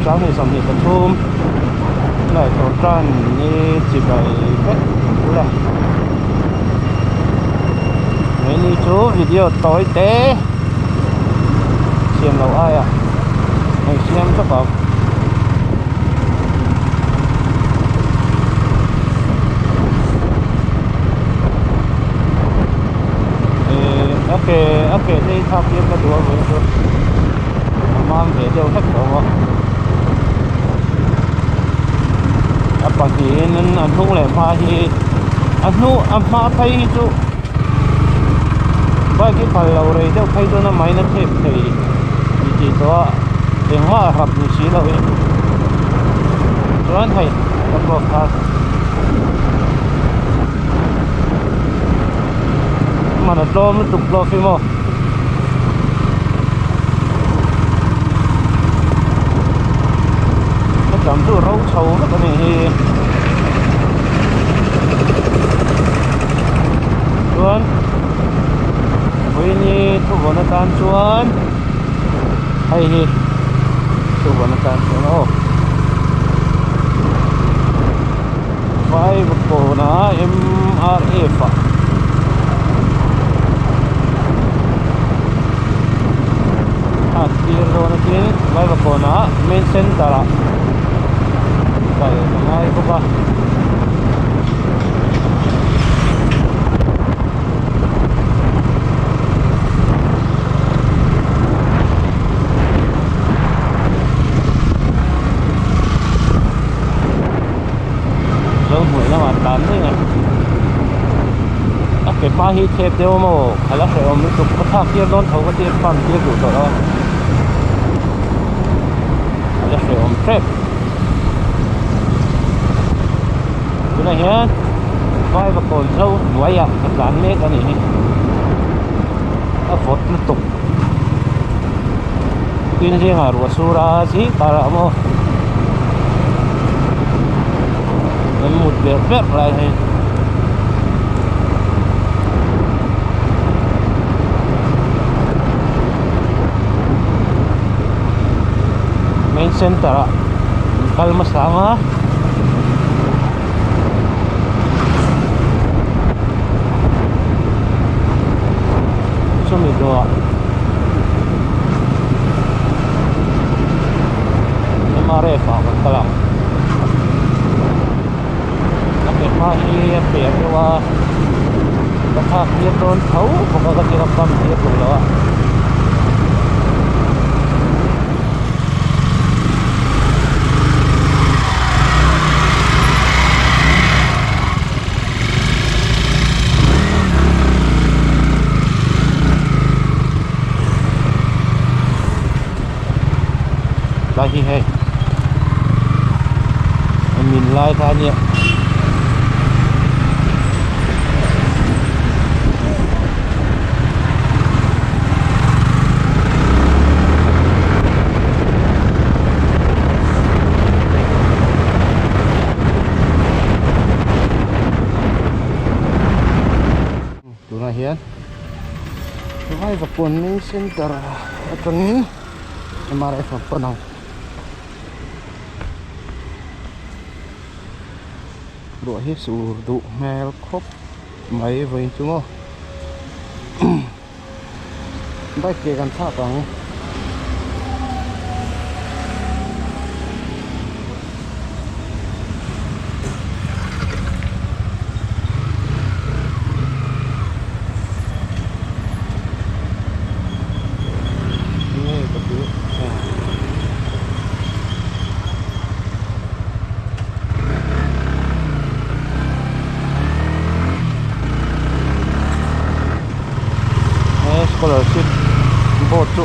sáng thì sầm thì tập trung lại tổ trăn như chỉ phải cách là mấy ní chú video tối tế xem lâu ai à này xem các bạn ok đi thao kiếm cái đùa với tôi mang về đâu hết rồi apa kinin anh không lẽ mà hi anh mà thấy chú vậy cái phần lâu rồi đâu thấy tôi nó máy nó thép thì chỉ đó tiếng hoa hợp như xí lâu ấy tôi thấy nó có khác mà nó to mới tục lo phim không nó chấm từ rau sầu nó cái này chuan với như thu vào nó tan chuan hay hi thu vào nó tan chuan ô vai bậc cổ nó MRF Tiro na tin vai ba ko na main center kaya ngay ko ba lâu buổi na mà tán thế này cái pha hít thép đều mà hay là phải ông lúc có thác kia đón thấu có tiền phần kia đủ rồi đó hay là phải ông thép cái này hết vai và cồn sâu nuôi à cái rán mét cái này nó phốt nó tục tin riêng à rùa sura gì cả là mà một việc phép lại thì main center kalma sama sumido MRF ang kalam nakit mahi pero kathak dia don thau pokok kirakam dia pula lagi hai min lai tanya tunai hian vai va pon main center atangin MRF panang đuổi hết sử dụng mail khóc máy với chúng không bách kia gần sát bằng scholarship bộ trụ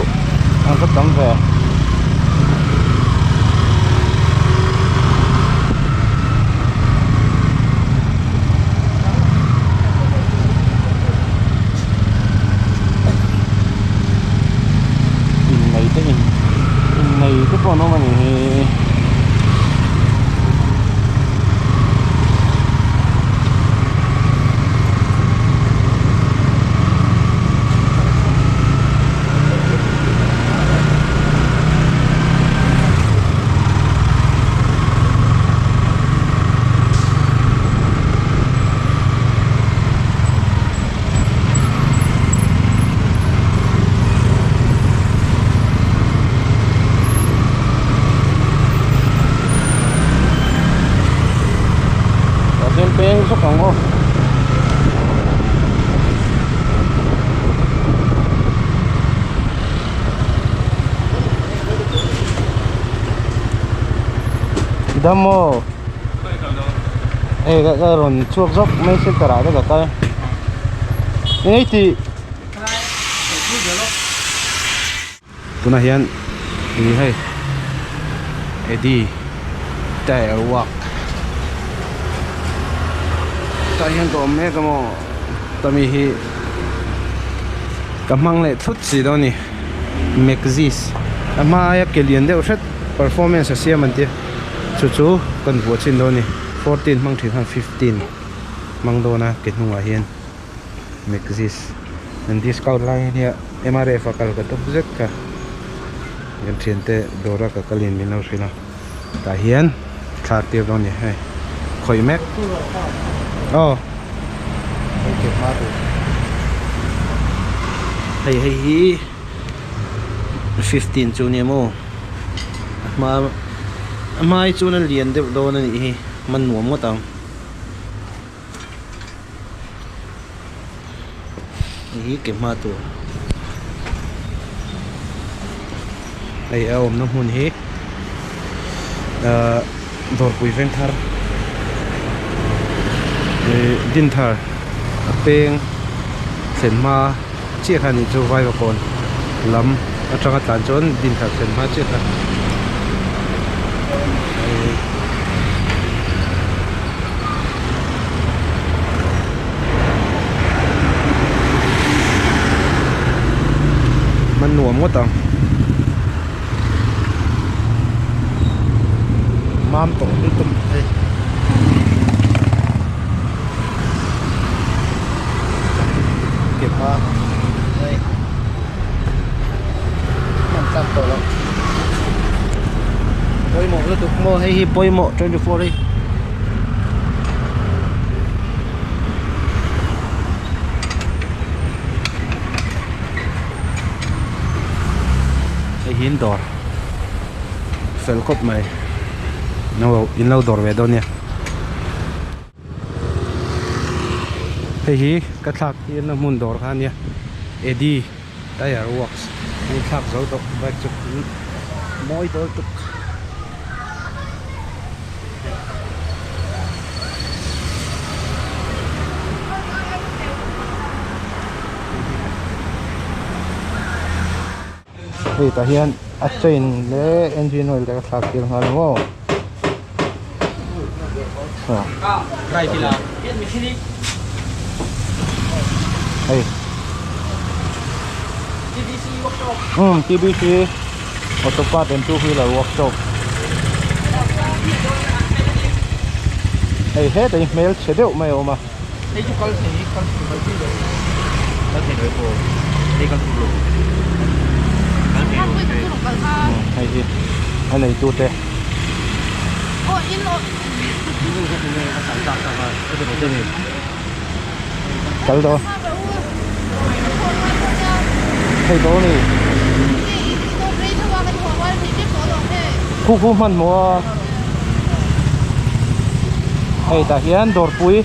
ăn rất tấm về in này cái con nó mà ngay số còn ô damo cái rồi chuột dốc mấy xe tải đó cả tay ngay thì tụi này hiện thì hay đi chạy ở walk chạy hiện có mấy cái mò tao mi hi cái mang lại thút gì đó nè Maxis mà ai cái liền đều rất performance xem mình tiếc chú chú cần vuốt trên đó nè 14 mang thì 15 mang đó na kết nung hiện Maxis and discount line here MRF akal ka top zek ka yan thiente dora ka kalin minaw sila ta hian thla tir don ni hai khoi mek oh ke ma tu hei hi 15 chu ni mo ma mai chu na lian de do na ni hi man nuam mo tang hi ke ma tu ai om nam hun hi dor pui veng thar din thar peng sen ma chi khani chu vai wa kon lam atanga tan chon din thar sen ma chi khanมันหน่วมก็ต้องมามตกนี่ตุ้มเก็บมามันตั้งตัวแล้วปอยหมดแล้วตุกโมให้ฮีปอยหมดจนจะฟอร์ดิหินดอร์เฟลคบไหมน้องอินเล่าดอร์เวดอนเนี่ยเฮ้ยกระทักยินน้ำมุนดอร์คันเนี่ยเอ็ดดี้ไดอาร์วอล์กส์นี่ทักเขาตกแบกจุกมอยตัวตุกเฮ้ยแต่เฮียนอัดเจนเล่เอนจินออยล์แต่ก็สักเกี่ยวกับอะไรวะไรทีละเฮ้ย TBC workshop TBC auto part and two wheeler workshop เฮ้ยเฮ้ยแต่เมลเฉลี่ยไม่ออกมาเฮ้ยจุกกันสิกันสิกันสิเลยแล้วเห็นไว้พอเฮ้ยกันสิเลยhay gì anh này tụt đấy in rồi cල් đó hay đó này khu khu mình mua hay ta hiền đổ pui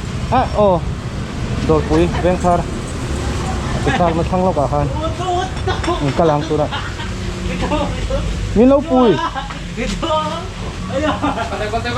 đổ pui ven thar cái thar nó thăng lâu cả han cái lăng tụi đó nhìn lâu pui con teo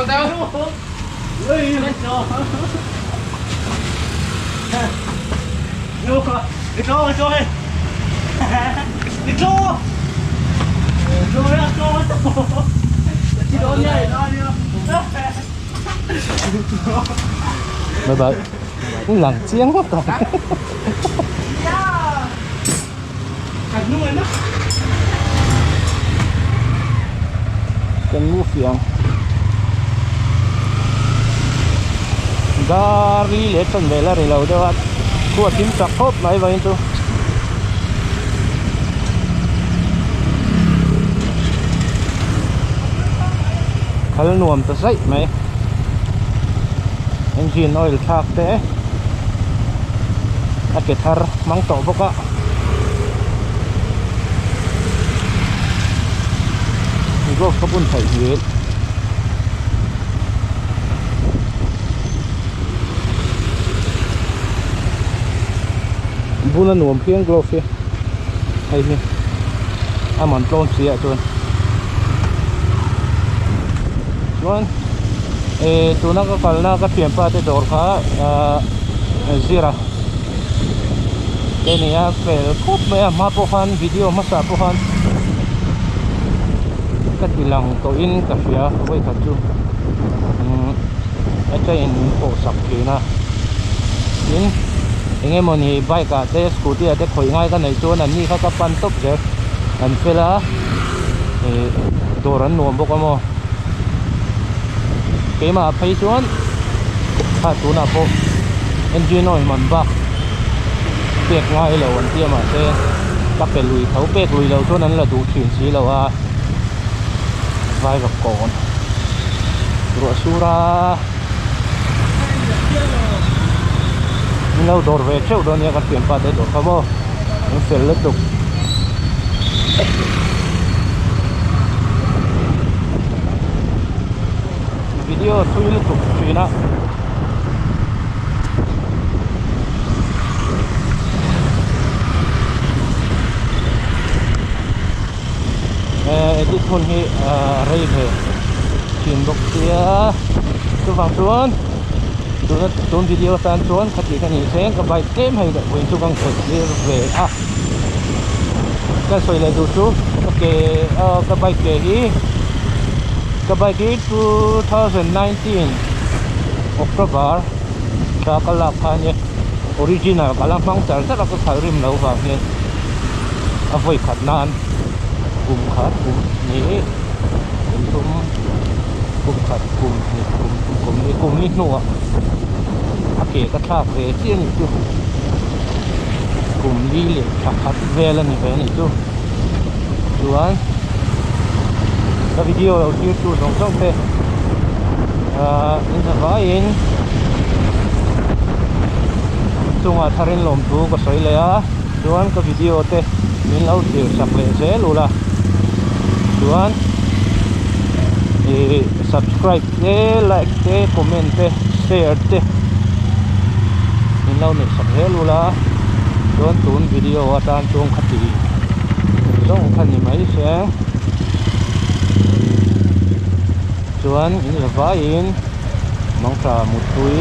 bye bye cũng lằng chiếng quá rồi cần mua phiền gari lệ phần về là để lâu đâu ạ của phim chặt hốp máy vào into khá là nuông ta dậy mày engine oil thạc thế cái thar mang tổ bốc ạก็ขบุนไทยเวท bu na nuam phiang glove fi hay hi amon plon sia chuan tuna ka kalna ka thiampa te dor kha zira cái này phải cốt mấy mà po han video mà sa po han cái gì lòng tôi in cà phê với cả chú ở trên phố sập kia na in anh em mình bike cả thế scooty thế khởi ngay cái này chú anh đi khai các pan top rồi anh phải là đồ rắn nuông bốc mà cái mà phải chú anh chú nào po engine oil mình ba bẹt ngay làวันที่มาเต้ก็เป็นลุยเขาเบรกลุยเราช่วงนั้นเราดูถิ่นสีเราว่าไฟกับก่อนรัวสุราเราโดดเวชเช่าโดนเนี่ยกันเปลี่ยนไปได้โดดเขาบ่มันเสร็จแล้วตุกวิดีโอช่วยลุกช่วยนะที่คนที่อะไรคือชิมบอกเสียตัวฝั่งส่วนตัววิดีโอตามส่วนขัดกันนี่เสียงกับใบเต็มให้เด็กวิ่งตัวฝั่งส่วนเรียกเวอ่ะก็สวยเลยดูชูโอเคกับใบเก๋กับใบเก๋2019 October จากกลาพันเนี่ย original กลาพังแต่ถ้าเราก็ขายริมเราฝั่งเนี่ยเอาไว้ขัดนานกลุ่มขัดกลุ่มนี้กลุ่มขัดกลุ่มนี้กลุ่มนี้หนัวอาเกะก็ชาเวเจียนจุกลุ่มนี้เหล็กขัดเวลนี่เวนี่จุส่วนแล้ววิดีโอเราที่ดูสองช่องเตอินสบายอินช่วงทารินลมดูก็สวยเลยอ่ะส่วนก็วิดีโอเตมินเราเดี๋ยวสักเลยเสร็จรู้ละส่วน subscribe เต้ like เต้ comment เต้ share เต้มินเราเนี่ยสักเสร็จรู้ละส่วนตูนวิดีโออาจารย์ช่วงขัดดีส่งขันนี่ไม่เสียงส่วนอินละฟ้าอินมังสามุตุย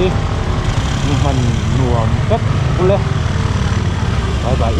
มันหน่วมแป๊บกูเลยบายบาย